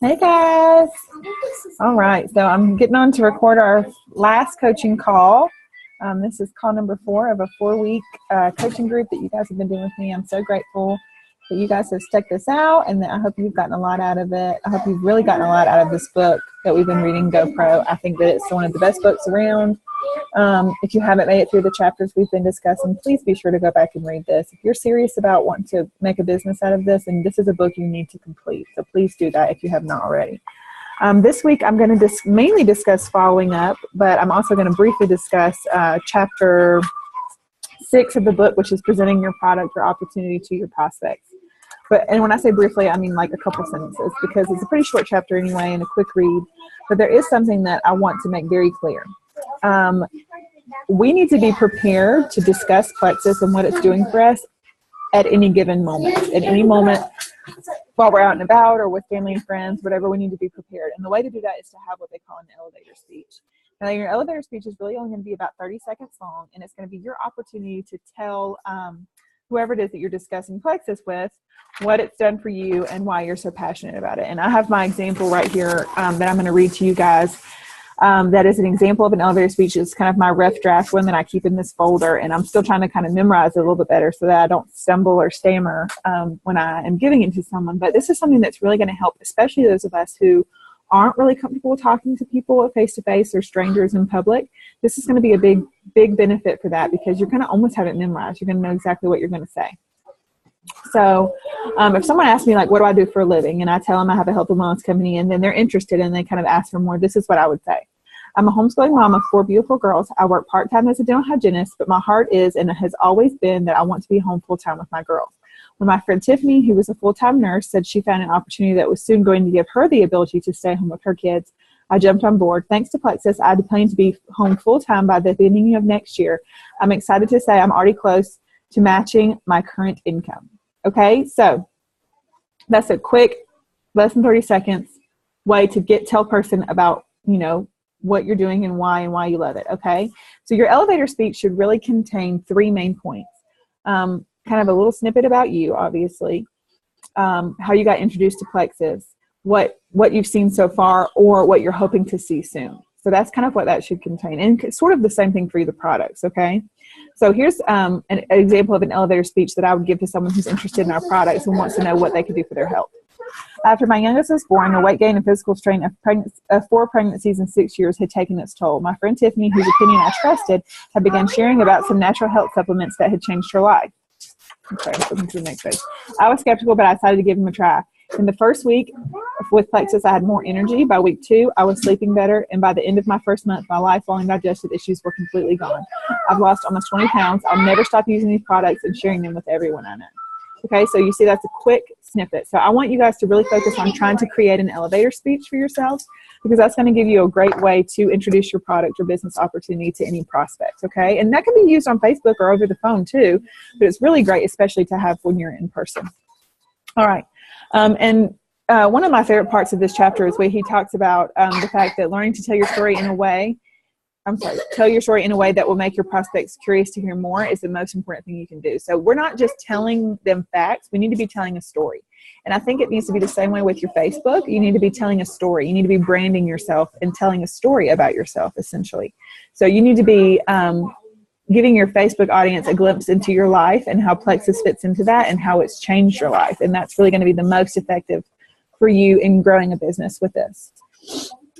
Hey guys. All right, so I'm getting on to record our last coaching call. This is call number 4 of a 4-week coaching group that you guys have been doing with me. I'm so grateful that you guys have stuck this out, and that I hope you've gotten a lot out of it. I hope you've really gotten a lot out of this book that we've been reading, GoPro. I think that it's one of the best books around. If you haven't made it through the chapters we've been discussing, please be sure to go back and read this. If you're serious about wanting to make a business out of this, and this is a book you need to complete, so please do that if you have not already. This week I'm going to mainly discuss following up, but I'm also going to briefly discuss chapter 6 of the book, which is presenting your product or opportunity to your prospects. And when I say briefly, I mean like a couple sentences, because it's a pretty short chapter anyway and a quick read. But there is something that I want to make very clear. We need to be prepared to discuss Plexus and what it's doing for us at any given moment. At any moment while we're out and about or with family and friends, whatever, we need to be prepared. And the way to do that is to have what they call an elevator speech. Now, your elevator speech is really only going to be about 30 seconds long, and it's going to be your opportunity to tell whoever it is that you're discussing Plexus with what it's done for you and why you're so passionate about it. And I have my example right here that I'm going to read to you guys. That is an example of an elevator speech. It's kind of my rough draft one that I keep in this folder, and I'm still trying to kind of memorize it a little bit better so that I don't stumble or stammer when I am giving it to someone. But this is something that's really going to help, especially those of us who aren't really comfortable talking to people face-to-face or strangers in public. This is going to be a big benefit for that, because you're going to almost have it memorized. You're going to know exactly what you're going to say. So if someone asks me, like, what do I do for a living? And I tell them I have a health and wellness company, and then they're interested and they kind of ask for more, this is what I would say. I'm a homeschooling mom of 4 beautiful girls. I work part-time as a dental hygienist, but my heart is, and it has always been, that I want to be home full-time with my girls. When my friend Tiffany, who was a full-time nurse, said she found an opportunity that was soon going to give her the ability to stay home with her kids, I jumped on board. Thanks to Plexus, I plan to be home full-time by the beginning of next year. I'm excited to say I'm already close to matching my current income. Okay, so that's a quick, less than 30 seconds way to tell a person about, what you're doing and why you love it. Okay, so your elevator speech should really contain 3 main points. Kind of a little snippet about you, obviously, how you got introduced to Plexus, what you've seen so far, or what you're hoping to see soon. So that's kind of what that should contain, and sort of the same thing for the products. Okay, so here's an example of an elevator speech that I would give to someone who's interested in our products and wants to know what they could do for their health. After my youngest was born, the weight gain and physical strain of 4 pregnancies in 6 years had taken its toll. My friend Tiffany, whose opinion I trusted, had begun sharing about some natural health supplements that had changed her life. Okay, looking to the next page. I was skeptical, but I decided to give them a try. In the first week with Plexus, I had more energy. By week 2, I was sleeping better. And by the end of my first month, my lifelong digestive issues were completely gone. I've lost almost 20 pounds. I'll never stop using these products and sharing them with everyone I know. Okay, so you see that's a quick snippet. So I want you guys to really focus on trying to create an elevator speech for yourselves, because that's going to give you a great way to introduce your product or business opportunity to any prospects. Okay, and that can be used on Facebook or over the phone too, but it's really great, especially to have when you're in person. All right. One of my favorite parts of this chapter is where he talks about the fact that learning to tell your story in a way that will make your prospects curious to hear more is the most important thing you can do. So we're not just telling them facts. We need to be telling a story. And I think it needs to be the same way with your Facebook. You need to be telling a story. You need to be branding yourself and telling a story about yourself, essentially. So you need to be giving your Facebook audience a glimpse into your life and how Plexus fits into that and how it's changed your life. And that's really going to be the most effective for you in growing a business with this.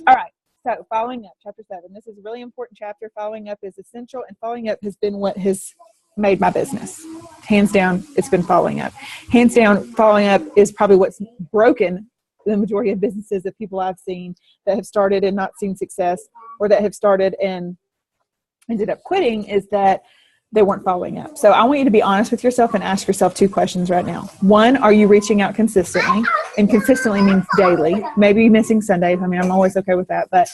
All right. So following up, chapter 7. This is a really important chapter. Following up is essential, and following up has been what has made my business. Hands down, it's been following up. Hands down, following up is probably what's broken the majority of businesses that people I've seen that have started and not seen success, or that have started and ended up quitting, is that they weren't following up. So I want you to be honest with yourself and ask yourself 2 questions right now. 1, are you reaching out consistently? And consistently means daily, maybe missing Sundays. I mean, I'm always okay with that. But,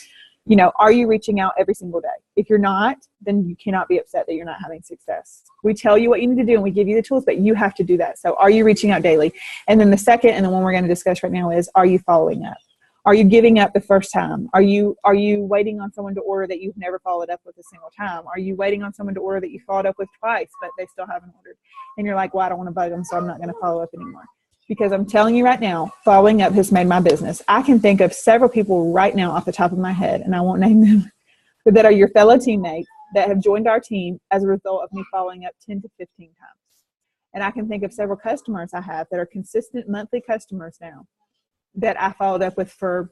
are you reaching out every single day? If you're not, then you cannot be upset that you're not having success. We tell you what you need to do and we give you the tools, but you have to do that. So are you reaching out daily? And then the second, and the one we're going to discuss right now, is, are you following up? Are you giving up the first time? Are you waiting on someone to order that you've never followed up with a single time? Are you waiting on someone to order that you followed up with twice, but they still haven't ordered? And you're like, well, I don't want to bug them, so I'm not going to follow up anymore. because I'm telling you right now, following up has made my business. I can think of several people right now off the top of my head, and I won't name them, but that are your fellow teammates that have joined our team as a result of me following up 10 to 15 times. And I can think of several customers I have that are consistent monthly customers now that I followed up with for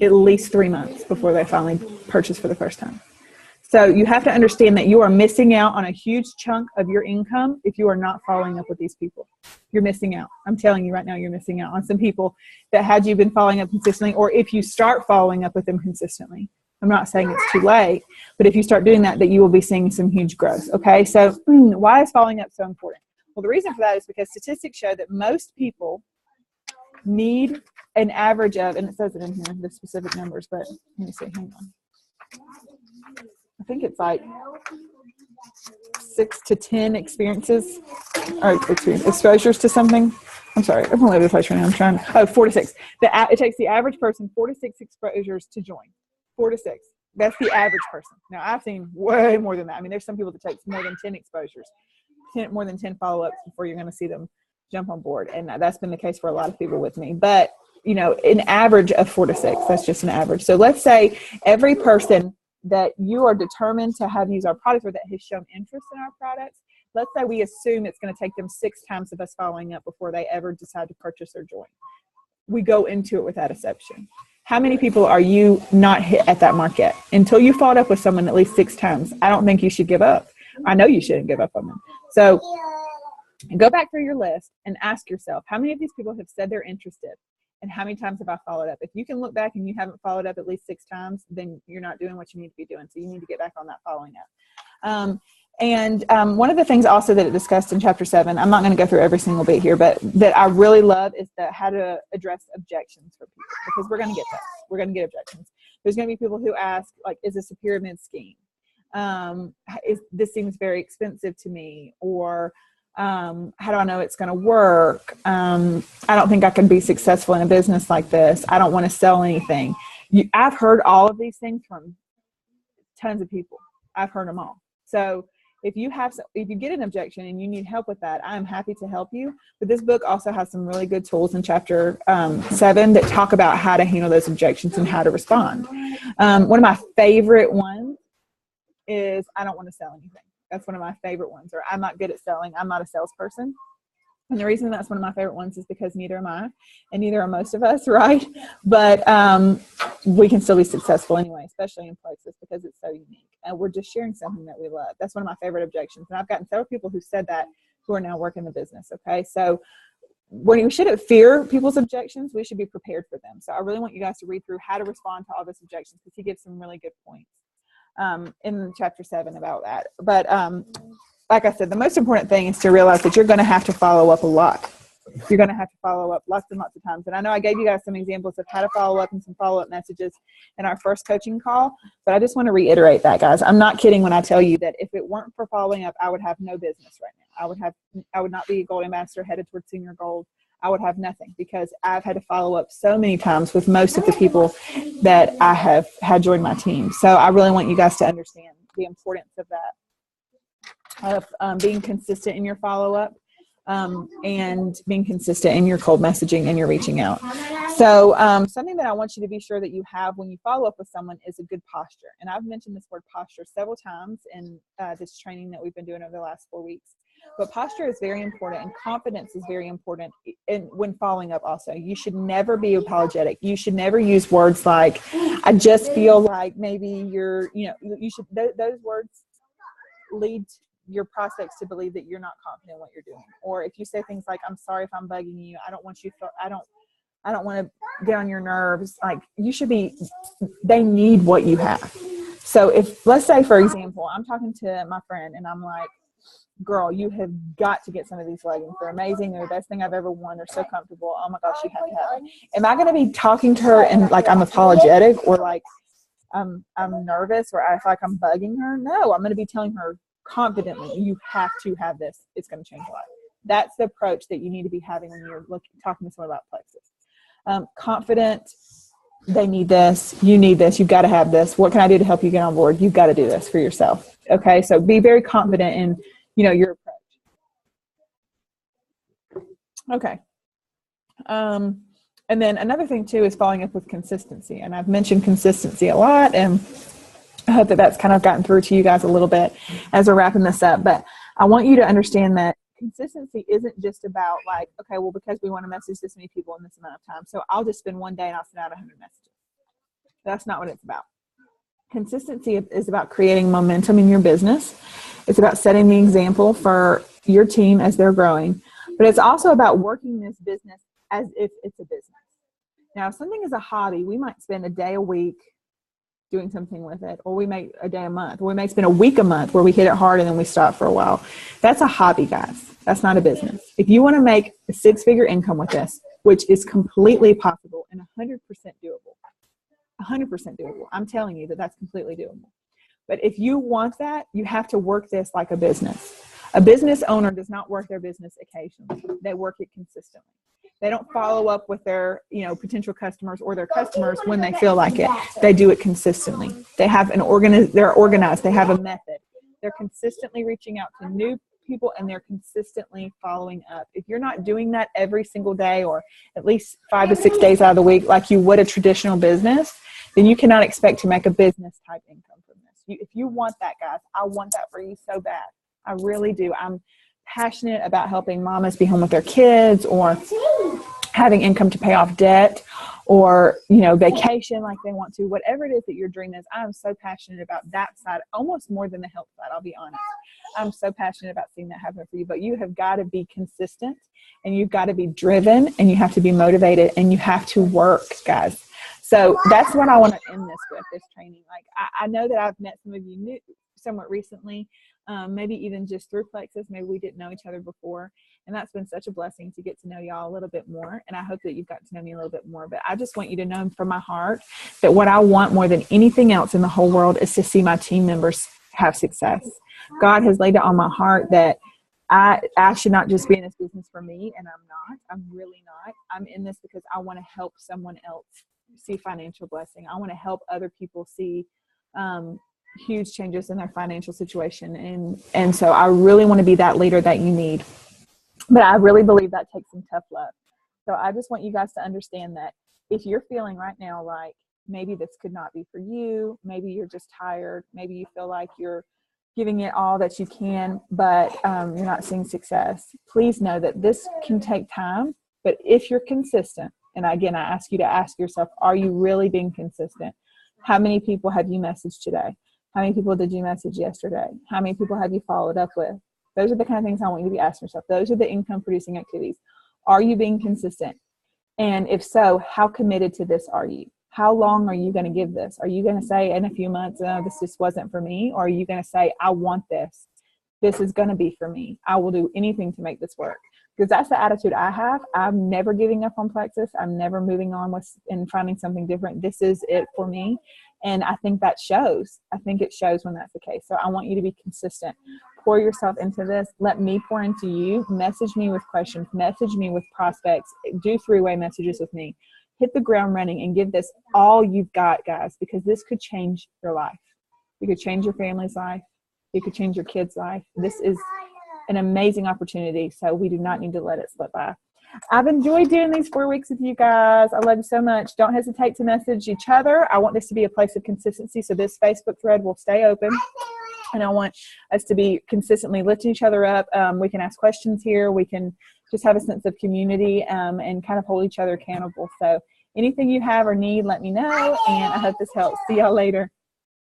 at least 3 months before they finally purchased for the first time. So you have to understand that you are missing out on a huge chunk of your income if you are not following up with these people. You're missing out. I'm telling you right now, you're missing out on some people that had you been following up consistently, or if you start following up with them consistently. I'm not saying it's too late, but if you start doing that, you will be seeing some huge growth. Okay, so why is following up so important? Well, the reason for that is because statistics show that most people need an average of, and it says it in here, the specific numbers, but let me see, hang on. I think it's like 6 to 10 experiences or exposures to something. I'm sorry, I'm all over the place right now. 4 to 6. It takes the average person 4 to 6 exposures to join. 4 to 6. That's the average person. Now, I've seen way more than that. I mean, there's some people that takes more than 10 exposures, more than 10 follow-ups before you're going to see them jump on board. And that's been the case for a lot of people with me. But, an average of 4 to 6, that's just an average. So let's say every person that you are determined to have use our product or that has shown interest in our products, let's say we assume it's going to take them 6 times of us following up before they ever decide to purchase or join. We go into it with that assumption. How many people are you not hit at that mark yet? Until you followed up with someone at least 6 times, I don't think you should give up. I know you shouldn't give up on them. So go back through your list and ask yourself, how many of these people have said they're interested? And how many times have I followed up? If you can look back and you haven't followed up at least 6 times, then you're not doing what you need to be doing. So you need to get back on that following up. One of the things also that it discussed in chapter 7, I'm not going to go through every single bit here, but that I really love is how to address objections for people, because we're going to get that. We're going to get objections. There's going to be people who ask, like, is this a pyramid scheme? This seems very expensive to me, or how do I know it's going to work? I don't think I can be successful in a business like this. I don't want to sell anything. I've heard all of these things from tons of people. I've heard them all. So if you get an objection and you need help with that, I'm happy to help you. But this book also has some really good tools in chapter 7 that talk about how to handle those objections and how to respond. One of my favorite ones is, I don't want to sell anything. That's one of my favorite ones. Or, I'm not good at selling. I'm not a salesperson. And the reason that's one of my favorite ones is because neither am I, and neither are most of us, right? But we can still be successful anyway, especially in places, because it's so unique. And we're just sharing something that we love. That's one of my favorite objections. And I've gotten several people who said that who are now working the business, okay? So when we shouldn't fear people's objections, we should be prepared for them. So I really want you guys to read through how to respond to all those objections, because he gives some really good points in chapter 7 about that. But like I said, the most important thing is to realize that you're going to have to follow up a lot. You're going to have to follow up lots and lots of times. And I know I gave you guys some examples of how to follow up and some follow-up messages in our first coaching call, but I just want to reiterate that, guys. I'm not kidding when I tell you that if it weren't for following up, I would have no business right now. I would not be a gold ambassador headed towards senior gold. I would have nothing, because I've had to follow up so many times with most of the people that I have had join my team. So I really want you guys to understand the importance of that, of being consistent in your follow-up, and being consistent in your cold messaging and your reaching out. So something that I want you to be sure that you have when you follow up with someone is a good posture. And I've mentioned this word posture several times in this training that we've been doing over the last 4 weeks. But posture is very important, and confidence is very important. And when following up also, you should never be apologetic. You should never use words like, I just feel like maybe you should, those words lead your prospects to believe that you're not confident in what you're doing. Or if you say things like, I'm sorry if I'm bugging you, I don't want to get on your nerves. Like, you should be, they need what you have. So if, let's say, for example, I'm talking to my friend and I'm like, girl, you have got to get some of these leggings. They're amazing. They're the best thing I've ever worn. They're so comfortable. Oh my gosh, you have to have it. Am I going to be talking to her and like I'm apologetic, or like I'm nervous, or I feel like I'm bugging her? No, I'm going to be telling her confidently, you have to have this. It's going to change a lot. That's the approach that you need to be having when you're talking to someone about Plexus. Confident, they need this, you need this, you've got to have this. What can I do to help you get on board? You've got to do this for yourself. Okay, so be very confident in your approach. Okay, And then another thing too is following up with consistency. And I've mentioned consistency a lot, and I hope that that's kind of gotten through to you guys a little bit as we're wrapping this up. But I want you to understand that consistency isn't just about like, okay, well, because we want to message this many people in this amount of time, so I'll just spend one day and I'll send out 100 messages. That's not what it's about. Consistency is about creating momentum in your business. It's about setting the example for your team as they're growing. But it's also about working this business as if it's a business. Now, if something is a hobby, we might spend a day a week doing something with it, or we make a day a month, or we may spend a week a month where we hit it hard and then we stop for a while. That's a hobby, guys. That's not a business. If you want to make a 6-figure income with this, which is completely possible and 100% doable, 100% doable. I'm telling you that that's completely doable. But if you want that, you have to work this like a business. A business owner does not work their business occasionally. They work it consistently. They don't follow up with their, potential customers or their customers when they feel like it. They do it consistently. They have they're organized. They have a method. They're consistently reaching out to new people, and they're consistently following up. If you're not doing that every single day, or at least 5 to 6 days out of the week, like you would a traditional business, then you cannot expect to make a business type income from this. If you want that, guys, I want that for you so bad. I really do. I'm passionate about helping mamas be home with their kids, or having income to pay off debt, or, vacation like they want to, whatever it is that your dream is. I'm so passionate about that side, almost more than the health side, I'll be honest. I'm so passionate about seeing that happen for you, but you have got to be consistent, and you've got to be driven, and you have to be motivated, and you have to work, guys. So that's what I want to end this training. Like, I know that I've met some of you somewhat recently, maybe even just through Plexus. Maybe we didn't know each other before, and that's been such a blessing to get to know y'all a little bit more, and I hope that you've got to know me a little bit more. But I just want you to know from my heart that what I want more than anything else in the whole world is to see my team members have success. God has laid it on my heart that I should not just be in this business for me, and I'm not. I'm really not. I'm in this because I want to help someone else see financial blessing. I want to help other people see huge changes in their financial situation. And so I really want to be that leader that you need. But I really believe that takes some tough love. So I just want you guys to understand that if you're feeling right now like maybe this could not be for you, maybe you're just tired, maybe you feel like you're giving it all that you can, but you're not seeing success, please know that this can take time. But if you're consistent, and again, I ask you to ask yourself, are you really being consistent? How many people have you messaged today? How many people did you message yesterday? How many people have you followed up with? Those are the kind of things I want you to be asking yourself. Those are the income producing activities. Are you being consistent? And if so, how committed to this are you? How long are you going to give this? Are you going to say in a few months, this just wasn't for me? Or are you going to say, I want this. This is going to be for me. I will do anything to make this work. Because that's the attitude I have. I'm never giving up on Plexus. I'm never moving on and finding something different. This is it for me. And I think that shows. I think it shows when that's the case. So I want you to be consistent. Pour yourself into this. Let me pour into you. Message me with questions. Message me with prospects. Do 3-way messages with me. Hit the ground running and give this all you've got, guys, because this could change your life. You could change your family's life. You could change your kid's life. This is an amazing opportunity, so we do not need to let it slip by. I've enjoyed doing these 4 weeks with you guys. I love you so much. Don't hesitate to message each other. I want this to be a place of consistency, so this Facebook thread will stay open, and I want us to be consistently lifting each other up. We can ask questions here. We can just have a sense of community and kind of hold each other accountable. So anything you have or need, let me know, and I hope this helps. See y'all later.